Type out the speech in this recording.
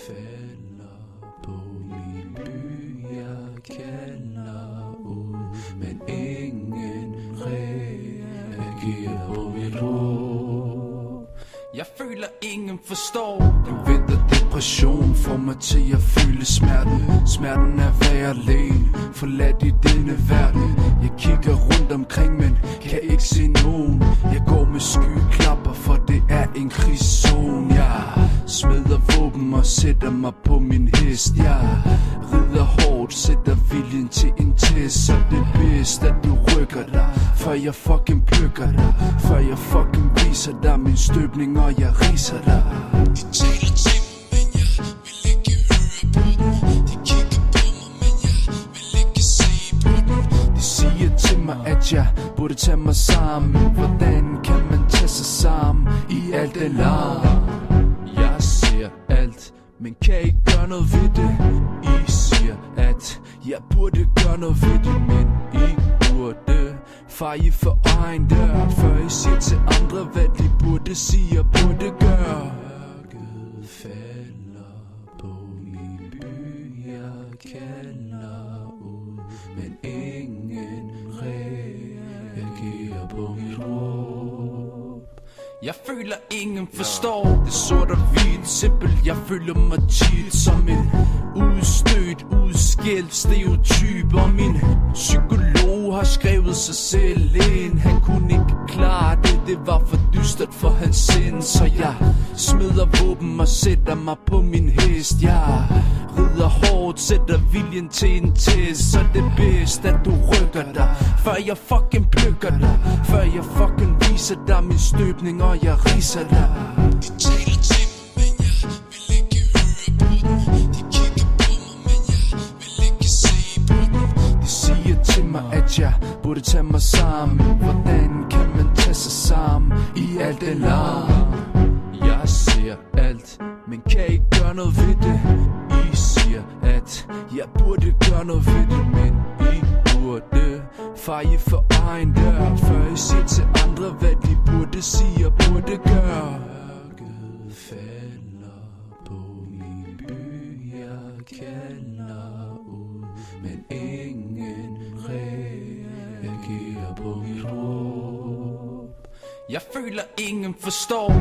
falder på min by, jeg kalder ud, men ingen reagerer på mit råb. Jeg føler ingen forstår. En vinterdepression får mig til at føle smerten. Smerten er ved at alene, forladt i denne verden. Jeg kigger rundt omkring, men kan ikke se nogen. Jeg går med skyklapper, for det er en krigszone. Jeg smider våben og sætter mig på min hest. Jeg rider hårdt, sætter viljen til en test. Så det er bedst, at du rykker dig, før jeg fucking plukker dig. Før jeg fucking viser dig min støbning, og jeg riser dig. De taler til mig, men jeg vil ikke høre på dem. De kigger på mig, men jeg vil ikke se på dem. De siger til mig, at jeg burde tage mig sammen. Hvordan kan man tage sig sammen i alt det larm? Jeg ser alt, men kan ikke gøre noget ved det. I siger, at jeg burde gøre noget ved det, men I burde feje for egen dør, før I siger til andre, hvad de burde sige og burde gøre. Mørket falder på min by, jeg kalder ud, men ingen reagerer på mit råb. Jeg føler ingen forstår. Det er sort og hvidt, simpelt. Jeg føler mig tit som en udstødt, udskældt stereotyp. Og min psykolog har skrevet sig selv ind. Han kunne ikke klare det, det var for dystert for hans sind. Så jeg smider våben og sætter mig på min hest. Jeg rider hårdt, sætter viljen til en test. Så det er bedst, at du rykker dig, før jeg fucking plukker dig. Før jeg fucking viser dig min støbning, og jeg riser dig. De taler til mig, men jeg vil ikke høre på dem. De kigger på mig, men jeg vil ikke se på dem. De siger til mig, at jeg burde tage mig sammen. Hvordan kan man tage sig sammen i alt det larm? Jeg ser alt, men kan ikke gøre noget ved det. I siger, at jeg burde gøre noget ved det, men I burde feje for egen dør, før I siger til andre, hvad de burde sige og burde gøre. Mørket falder på min by, jeg kalder ud, men ingen reagerer på mit råb. Jeg føler ingen forstår.